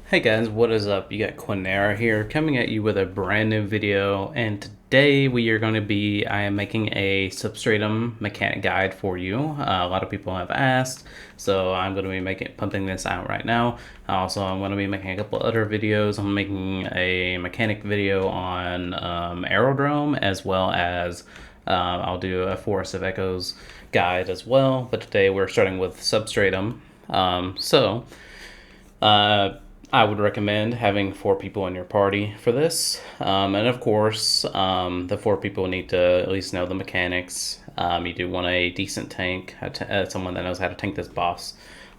Hey guys, what is up? You got Quinera here coming at you with a brand new video, and today I am making a Substratum mechanic guide for you. A lot of people have asked, so I'm going to be pumping this out right now. Also, I'm going to be making a couple other videos. I'm making a mechanic video on Aerodrome, as well as I'll do a Forest of Echoes guide as well. But today we're starting with Substratum. Uh, I would recommend having 4 people in your party for this. And of course, the 4 people need to at least know the mechanics. You do want a decent tank, someone that knows how to tank this boss.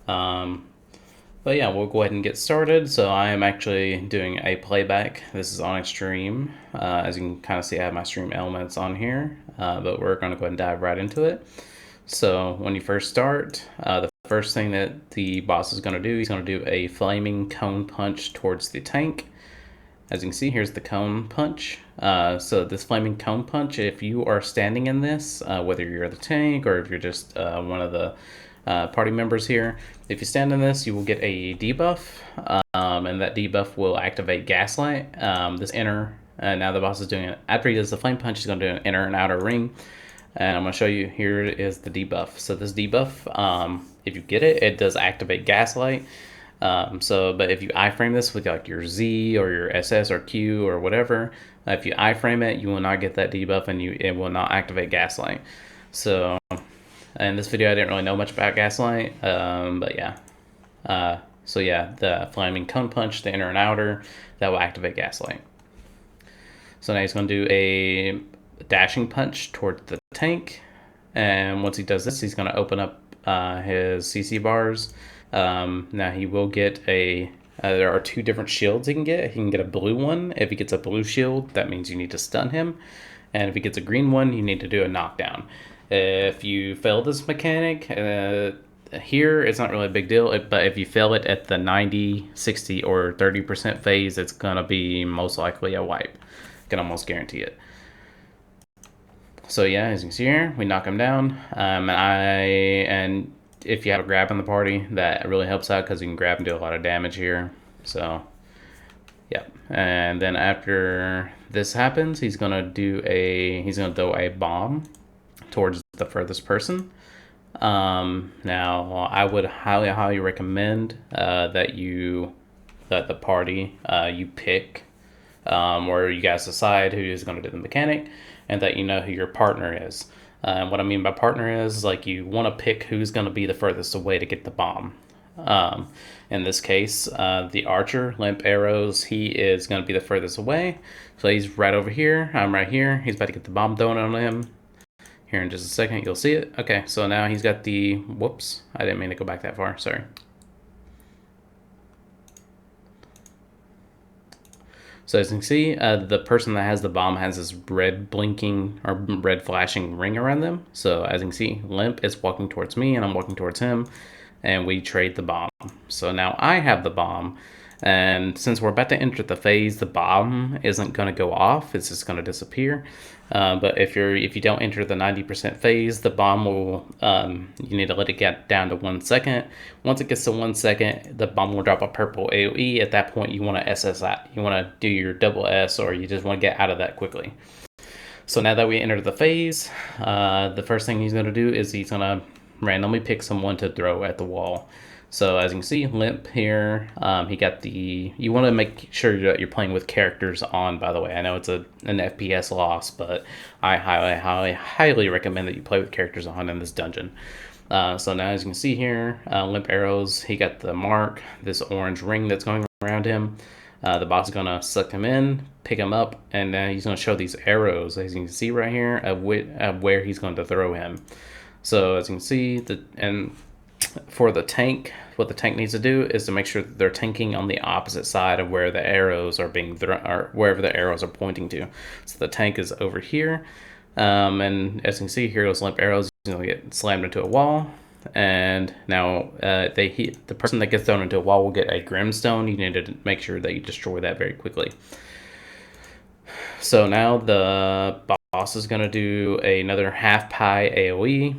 Um, but yeah, we'll go ahead and get started. So I am actually doing a playback. This is on a stream. As you can kind of see, I have my stream elements on here. But we're going to go ahead and dive right into it. So when you first start, the first thing that the boss is going to do, he's going to do a flaming cone punch towards the tank. As you can see, here's the cone punch. So this flaming cone punch, if you are standing in this, whether you're the tank or if you're just one of the party members here, if you stand in this, you will get a debuff, and that debuff will activate Gaslight. Now the boss is doing it. After he does the flame punch, he's going to do an inner and outer ring. And I'm going to show you, here is the debuff. So this debuff, if you get it, it does activate Gaslight. But if you iframe this with like your Z or your SS or Q or whatever, if you iframe it, you will not get that debuff and it will not activate Gaslight. So in this video, I didn't really know much about Gaslight, but yeah. So yeah, the Flaming Cone Punch, the inner and outer, that will activate Gaslight. So now he's going to do a dashing punch toward the tank, and once he does this, he's going to open up his CC bars. Now he will get there are 2 different shields he can get. He can get a blue one. If he gets a blue shield, that means you need to stun him, and if he gets a green one, you need to do a knockdown. If you fail this mechanic, here it's not really a big deal, but if you fail it at the 90, 60, or 30% phase, it's gonna be most likely a wipe. Can almost guarantee it. So yeah, as you can see here, we knock him down. And if you have a grab in the party, that really helps out because you can grab and do a lot of damage here. So yeah, and then after this happens, he's gonna throw a bomb towards the furthest person. Now I would highly recommend that the party you pick, or you guys decide who is going to do the mechanic, and that you know who your partner is. What I mean by partner is, like, you want to pick who's going to be the furthest away to get the bomb. In this case, the archer, Limp Arrows, he is going to be the furthest away. So he's right over here. I'm right here. He's about to get the bomb thrown on him. Here in just a second, you'll see it. Okay, so now he's got whoops, I didn't mean to go back that far, sorry. So as you can see, the person that has the bomb has this red blinking or red flashing ring around them. So as you can see, Limp is walking towards me and I'm walking towards him, and we trade the bomb. So now I have the bomb, and since we're about to enter the phase, the bomb isn't going to go off, it's just going to disappear. But if you don't enter the 90% phase, the bomb will, you need to let it get down to 1 second. Once it gets to 1 second, the bomb will drop a purple AoE. At that point, you want to SS that. You want to do your double S, or you just want to get out of that quickly. So now that we enter the phase, the first thing he's going to do is he's going to randomly pick someone to throw at the wall. So as you can see, Limp here, you want to make sure that you're playing with characters on, by the way. I know it's an FPS loss, but I highly recommend that you play with characters on in this dungeon. So now as you can see here, Limp Arrows, he got the mark, this orange ring that's going around him. The boss is going to suck him in, pick him up, and then he's going to show these arrows, as you can see right here, of where he's going to throw him. So as you can see, for the tank, what the tank needs to do is to make sure that they're tanking on the opposite side of where the arrows are being thrown, or wherever the arrows are pointing to. So the tank is over here, and as you can see, here goes Limp Arrows. He's going to get slammed into a wall, and now the person that gets thrown into a wall will get a Grimstone. You need to make sure that you destroy that very quickly. So now the boss is going to do another half pie AoE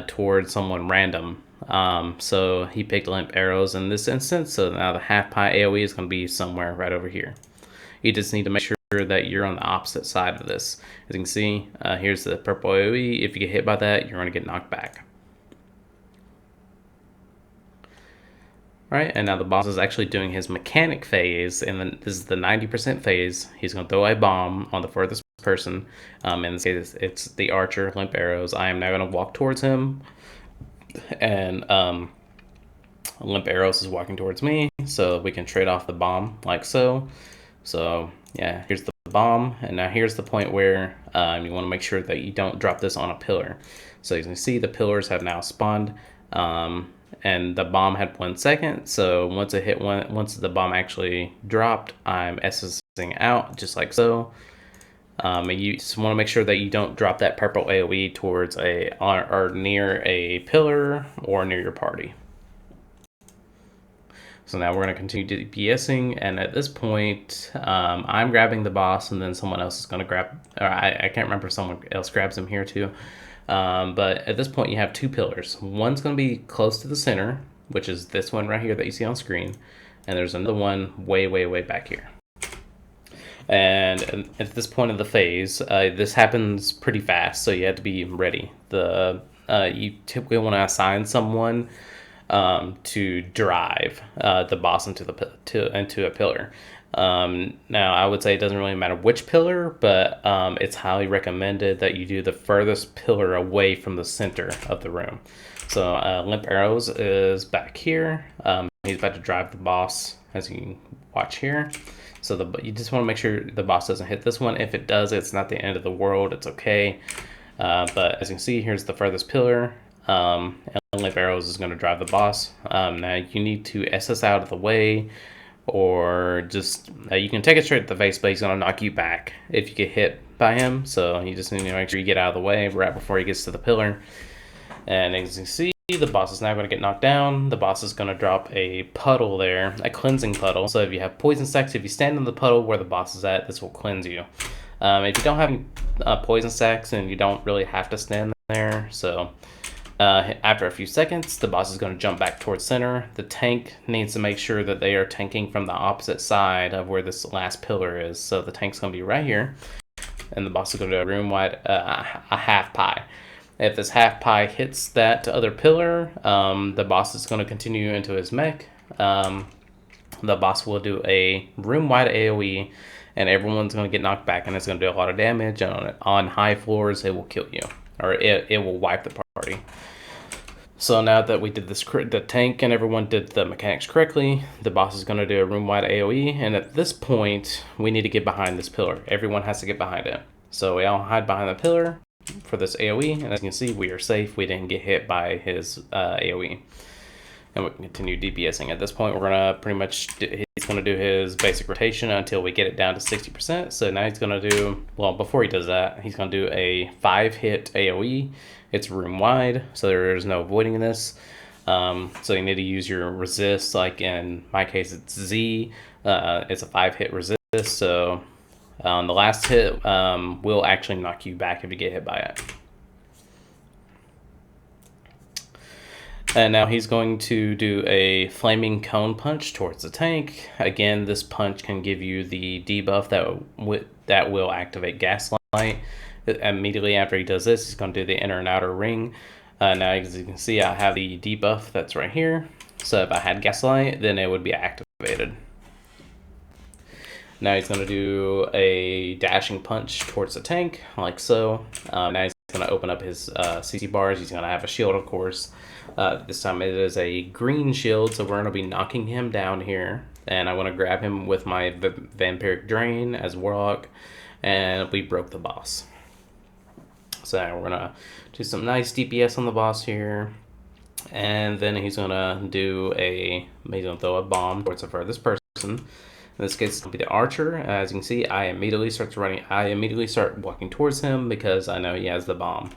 towards someone random. So he picked limp arrows in this instance. So now the half pi AoE is going to be somewhere right over here. You just need to make sure that you're on the opposite side of this. As you can see, here's the purple AoE. If you get hit by that, you're going to get knocked back. Right, and now the boss is actually doing his mechanic phase, and then this is the 90% phase. He's going to throw a bomb on the furthest person. In this case, it's the archer, limp arrows. I am now going to walk towards him, and limp arrows is walking towards me, so we can trade off the bomb like so. So yeah, here's the bomb, and now here's the point where you want to make sure that you don't drop this on a pillar. So you can see the pillars have now spawned. And the bomb had 1 second, so once it hit once the bomb actually dropped, I'm SSing out just like so. And you just want to make sure that you don't drop that purple AoE towards or near a pillar or near your party. So now we're going to continue DPSing, and at this point, I'm grabbing the boss, and then someone else is going to grab, or I can't remember if someone else grabs him here too. But at this point, you have 2 pillars. One's going to be close to the center, which is this one right here that you see on screen, and there's another one way, way, way back here. And at this point of the phase, this happens pretty fast, so you have to be ready. You typically want to assign someone to drive the boss into a pillar. Now, I would say it doesn't really matter which pillar, but it's highly recommended that you do the furthest pillar away from the center of the room. So Limp Arrows is back here. He's about to drive the boss, as you can watch here. So you just want to make sure the boss doesn't hit this one. If it does, it's not the end of the world. It's okay. But as you can see, here's the furthest pillar. And Limp Arrows is going to drive the boss. Now you need to SS out of the way, or just you can take it straight to the face, but he's going to knock you back if you get hit by him. So you just need to make sure you get out of the way right before he gets to the pillar. And as you can see, the boss is now going to get knocked down. The boss is going to drop a puddle there, a cleansing puddle. So if you have poison stacks, if you stand in the puddle where the boss is at, this will cleanse you. If you don't have any poison stacks, then you don't really have to stand there. So after a few seconds, the boss is going to jump back towards center. The tank needs to make sure that they are tanking from the opposite side of where this last pillar is. So the tank's going to be right here, and the boss is going to do a room wide, a half pi. If this half pi hits that other pillar, the boss is going to continue into his mech. The boss will do a room wide AoE, and everyone's going to get knocked back, and it's going to do a lot of damage. And on high floors, it will kill you, or it will wipe the party. So now that we did the tank and everyone did the mechanics correctly, the boss is going to do a room wide AoE, and at this point, we need to get behind this pillar. Everyone has to get behind it. So we all hide behind the pillar for this AoE, and as you can see, we are safe. We didn't get hit by his AoE. And we can continue DPSing. At this point, we're going to pretty much, he's going to do his basic rotation until we get it down to 60%. So now he's going to do, well, before he does that, he's going to do a 5-hit AoE. It's room wide, so there's no avoiding this. So you need to use your resist, like in my case, it's Z. It's a 5-hit resist, so the last hit will actually knock you back if you get hit by it. And now he's going to do a flaming cone punch towards the tank. Again, this punch can give you the debuff that will activate Gaslight. Immediately after he does this, he's going to do the inner and outer ring. Now, as you can see, I have the debuff that's right here. So if I had Gaslight, then it would be activated. Now he's going to do a dashing punch towards the tank, like so. Now he's going to open up his CC bars. He's going to have a shield, of course. This time it is a green shield, so we're going to be knocking him down here. And I want to grab him with my Vampiric Drain as Warlock, and we broke the boss. So we're going to do some nice DPS on the boss here. And then he's going to throw a bomb towards the furthest person. In this case, it'll be the archer. As you can see, I immediately start walking towards him because I know he has the bomb.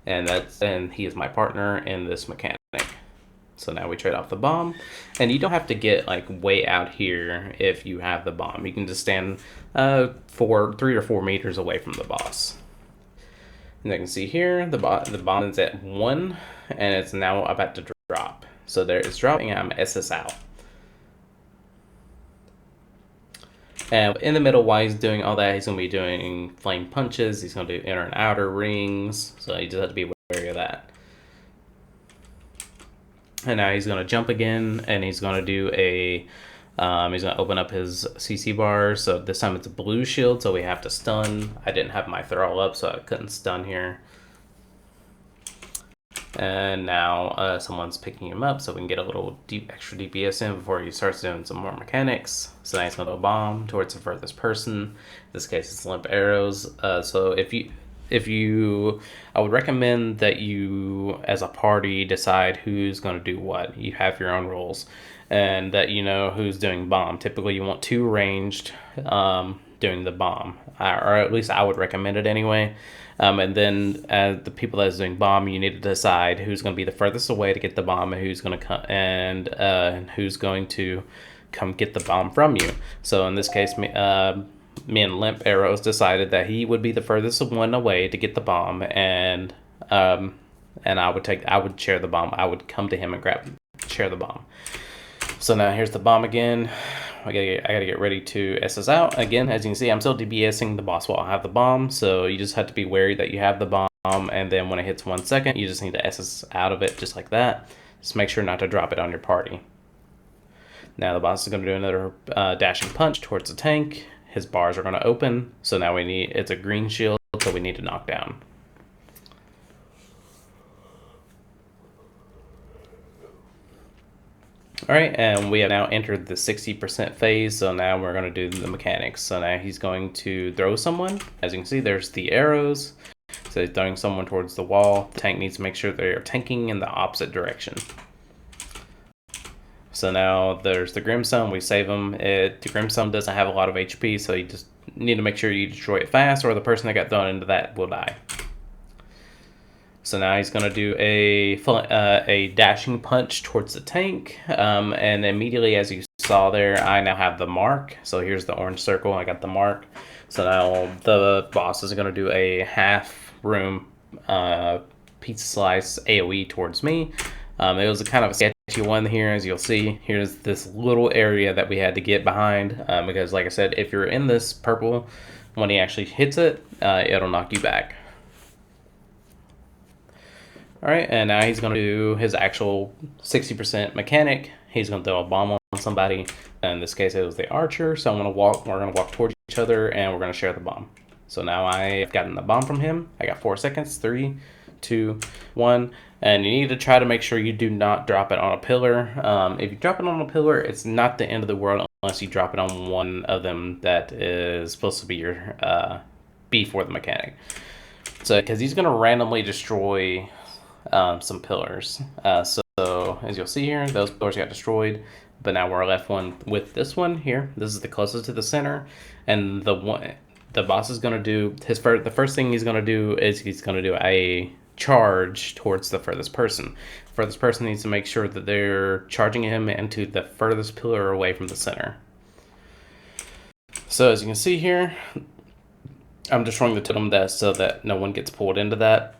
And he is my partner in this mechanic. So now we trade off the bomb. And you don't have to get like way out here if you have the bomb. You can just stand 3 or 4 meters away from the boss. And you can see here, the bomb is at 1, and it's now about to drop. So there it's dropping, I'm SS out. And in the middle, while he's doing all that, he's going to be doing flame punches. He's going to do inner and outer rings. So you just have to be wary of that. And now he's going to jump again, and he's going to do a... he's going to open up his CC bar. So this time it's a blue shield, so we have to stun. I didn't have my thrall up, so I couldn't stun here. And now someone's picking him up, so we can get a little extra DPS in before he starts doing some more mechanics. So now he's going to bomb towards the furthest person. In this case, it's limp arrows. So I would recommend that you, as a party, decide who's going to do what. You have your own rules, and that you know who's doing bomb. Typically, you want 2 ranged doing the bomb, or at least I would recommend it anyway. And then the people that's doing bomb, you need to decide who's going to be the furthest away to get the bomb, and who's going to come and who's going to come get the bomb from you. So in this case, me and Limp Arrows decided that he would be the furthest one away to get the bomb, and I would share the bomb. I would come to him and share the bomb. So now here's the bomb again. I gotta get ready to SS out. Again, as you can see, I'm still DPSing the boss while I have the bomb, so you just have to be wary that you have the bomb, and then when it hits 1 second, you just need to SS out of it just like that. Just make sure not to drop it on your party. Now the boss is going to do another dashing punch towards the tank. His bars are going to open, so now it's a green shield, so we need to knock down. Alright, and we have now entered the 60% phase, so now we're going to do the mechanics. So now he's going to throw someone. As you can see, there's the arrows. So he's throwing someone towards the wall. The tank needs to make sure they're tanking in the opposite direction. So now there's the Grimstone. We save him. The Grimstone doesn't have a lot of HP, so you just need to make sure you destroy it fast, or the person that got thrown into that will die. So now he's going to do a dashing punch towards the tank, and immediately, as you saw there, I now have the mark. So here's the orange circle. I got the mark. So now the boss is going to do a half room pizza slice AoE towards me. It was a kind of a sketchy one here, as you'll see. Here's this little area that we had to get behind, because like I said, if you're in this purple, when he actually hits it, it'll knock you back. Alright, and now he's going to do his actual 60% mechanic. He's going to throw a bomb on somebody. In this case, it was the archer, so we're going to walk towards each other, and we're going to share the bomb. So now I've gotten the bomb from him. I got 4 seconds. 3, 2, 1. And you need to try to make sure you do not drop it on a pillar. If you drop it on a pillar, it's not the end of the world unless you drop it on one of them that is supposed to be your B for the mechanic. So, because he's going to randomly destroy some pillars. So as you'll see here, those pillars got destroyed, but now we're left with this one here. This is the closest to the center, and the boss is going to do the first thing he's going to do is he's going to do a charge towards the furthest person. The furthest person needs to make sure that they're charging him into the furthest pillar away from the center. So as you can see here, I'm destroying the totem so that no one gets pulled into that.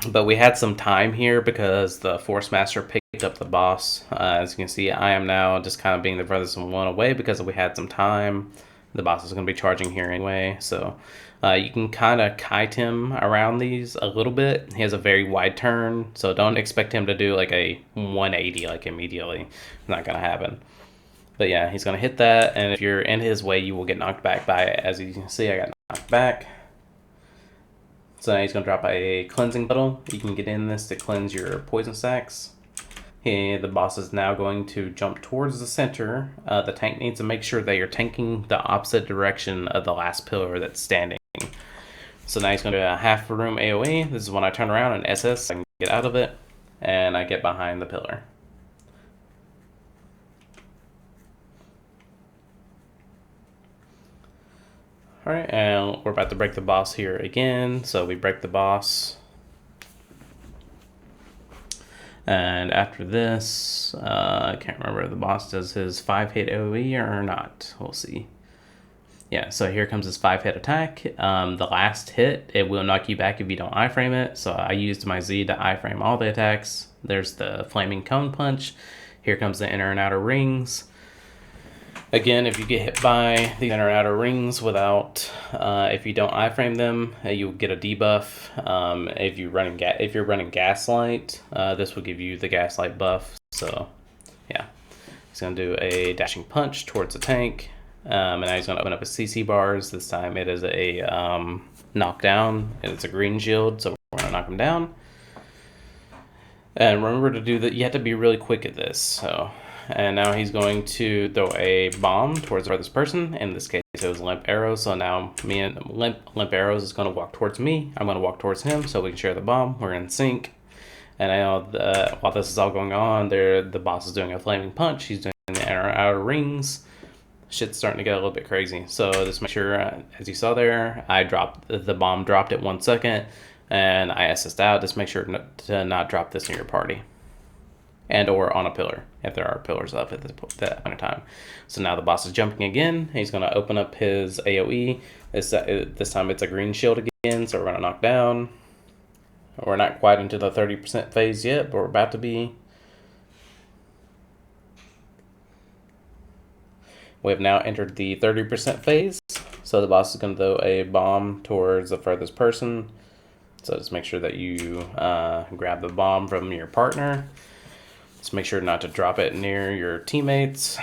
But we had some time here because the Force Master picked up the boss. As you can see, I am now just kind of being the furthest one away because we had some time. The boss is going to be charging here anyway, so you can kind of kite him around these a little bit. He has a very wide turn, so don't expect him to do like a 180 like immediately. It's not going to happen. But yeah, he's going to hit that, and if you're in his way, you will get knocked back by it. As you can see, I got knocked back. So now he's going to drop a cleansing bottle. You can get in this to cleanse your poison stacks. The boss is now going to jump towards the center. The tank needs to make sure that you're tanking the opposite direction of the last pillar that's standing. So now he's going to do a half room AoE. This is when I turn around and SS. I can get out of it, and I get behind the pillar. Alright, and we're about to break the boss here again. So we break the boss. And after this, I can't remember if the boss does his 5-hit AoE or not. We'll see. Yeah, so here comes his 5-hit attack. The last hit, it will knock you back if you don't iframe it. So I used my Z to iframe all the attacks. There's the flaming cone punch. Here comes the inner and outer rings. Again, if you get hit by the inner and outer rings without, if you don't iframe them, you'll get a debuff. If you're running Gaslight, this will give you the Gaslight buff. So, yeah, he's gonna do a dashing punch towards the tank, and now he's gonna open up his CC bars. This time it is a knockdown, and it's a green shield, so we're gonna knock him down. And remember to do that. You have to be really quick at this. So. And now he's going to throw a bomb towards this person. In this case, it was Limp Arrows. So now me and Limp Arrows is going to walk towards me. I'm going to walk towards him so we can share the bomb. We're in sync. And I know while this is all going on, the boss is doing a flaming punch. He's doing the inner outer rings. Shit's starting to get a little bit crazy. So just make sure, as you saw there, the bomb dropped at 1 second. And I SS'd out. Just make sure to not drop this in your party. And or on a pillar, if there are pillars up at that point in time. So now the boss is jumping again. He's going to open up his AoE. This time it's a green shield again, so we're going to knock down. We're not quite into the 30% phase yet, but we're about to be. We have now entered the 30% phase. So the boss is going to throw a bomb towards the furthest person. So just make sure that you grab the bomb from your partner. Just make sure not to drop it near your teammates.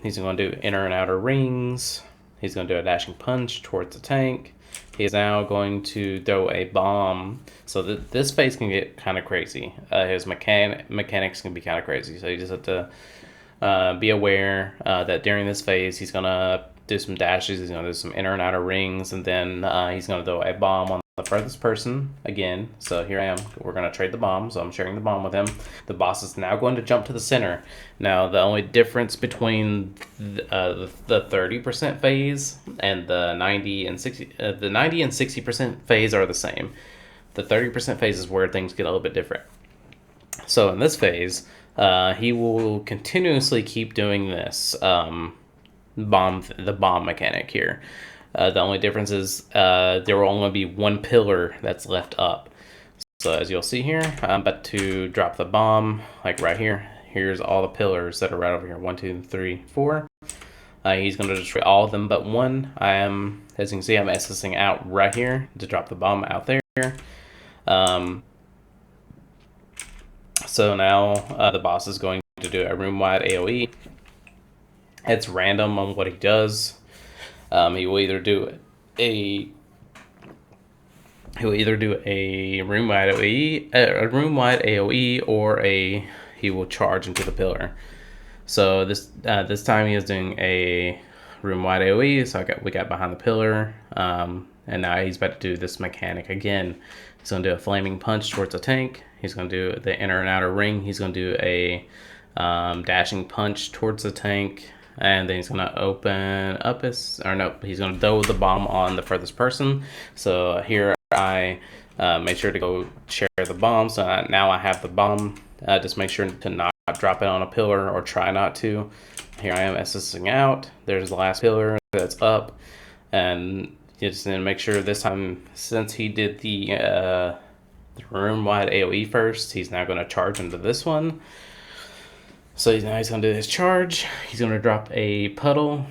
He's going to do inner and outer rings. He's going to do a dashing punch towards the tank. He is now going to throw a bomb. So this phase can get kind of crazy. His mechanics can be kind of crazy. So you just have to be aware that during this phase, he's going to do some dashes. He's going to do some inner and outer rings. And then he's going to throw a bomb on the furthest person again. So here I am. We're going to trade the bomb. So I'm sharing the bomb with him. The boss is now going to jump to the center. Now the only difference between the 30% phase and the 90 and 60% phase are the same. The 30% phase is where things get a little bit different. So in this phase, he will continuously keep doing this the bomb mechanic here. The only difference is there will only be one pillar that's left up. So as you'll see here, I'm about to drop the bomb, like right here. Here's all the pillars that are right over here. 1, 2, 3, 4. He's going to destroy all of them but one. As you can see, I'm SSing out right here to drop the bomb out there. So now the boss is going to do a room-wide AoE. It's random on what he does. He will either do a room-wide AoE, or he will charge into the pillar. So this time he is doing a room-wide AoE. So we got behind the pillar, and now he's about to do this mechanic again. He's going to do a flaming punch towards the tank. He's going to do the inner and outer ring. He's going to do a dashing punch towards the tank. And then he's going to he's going to throw the bomb on the furthest person. So here I made sure to go share the bomb. So now I have the bomb. Just make sure to not drop it on a pillar, or try not to. Here I am SSing out. There's the last pillar that's up. And you just need to make sure this time, since he did the room-wide AoE first, he's now going to charge into this one. So now he's going to do his charge. He's going to drop a puddle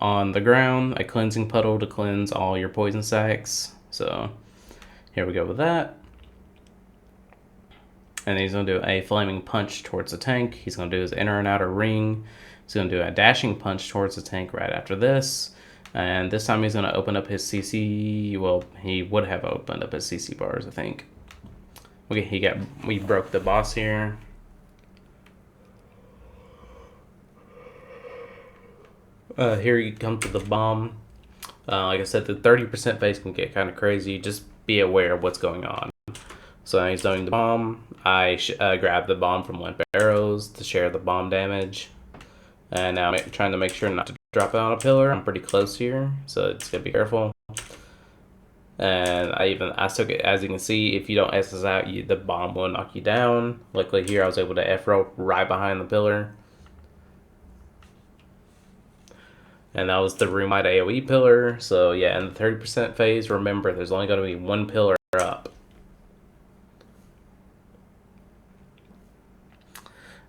on the ground, a cleansing puddle to cleanse all your poison sacks. So here we go with that. And he's going to do a flaming punch towards the tank. He's going to do his inner and outer ring. He's going to do a dashing punch towards the tank right after this. And this time he's going to open up his CC. Well, he would have opened up his CC bars, I think. Okay, we broke the boss here. Here you come to the bomb. Like I said, the 30% phase can get kind of crazy. Just be aware of what's going on. So now he's doing the bomb. I grabbed the bomb from Limp Arrows to share the bomb damage. And now I'm trying to make sure not to drop it on a pillar. I'm pretty close here, so just gotta be careful. And I took it, as you can see, if you don't SS out, the bomb will knock you down. Luckily here I was able to F-roll right behind the pillar. And that was the room-wide AoE pillar. So yeah, in the 30% phase, remember, there's only going to be one pillar up.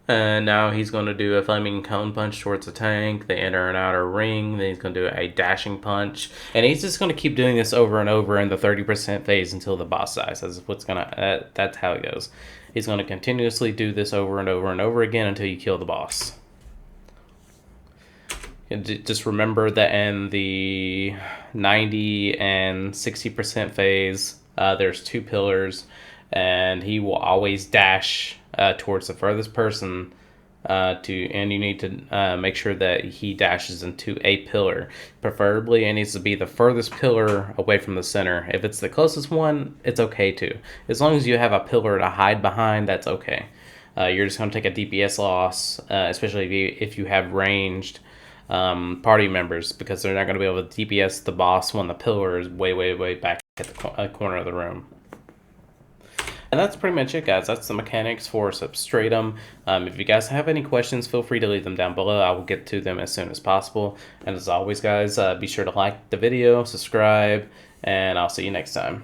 And now he's going to do a flaming cone punch towards the tank. They enter an outer ring. Then he's going to do a dashing punch. And he's just going to keep doing this over and over in the 30% phase until the boss dies. That's how it goes. He's going to continuously do this over and over and over again until you kill the boss. And just remember that in the 90 and 60% phase, there's 2 pillars, and he will always dash towards the furthest person and you need to make sure that he dashes into a pillar. Preferably, it needs to be the furthest pillar away from the center. If it's the closest one, it's okay too. As long as you have a pillar to hide behind, that's okay. You're just going to take a DPS loss, especially if you have ranged party members, because they're not going to be able to DPS the boss when the pillar is way back at the corner of the room. And that's pretty much it, guys. That's the mechanics for Substratum. If you guys have any questions, feel free to leave them down below. I will get to them as soon as possible. And as always, guys, be sure to like the video, subscribe, and I'll see you next time.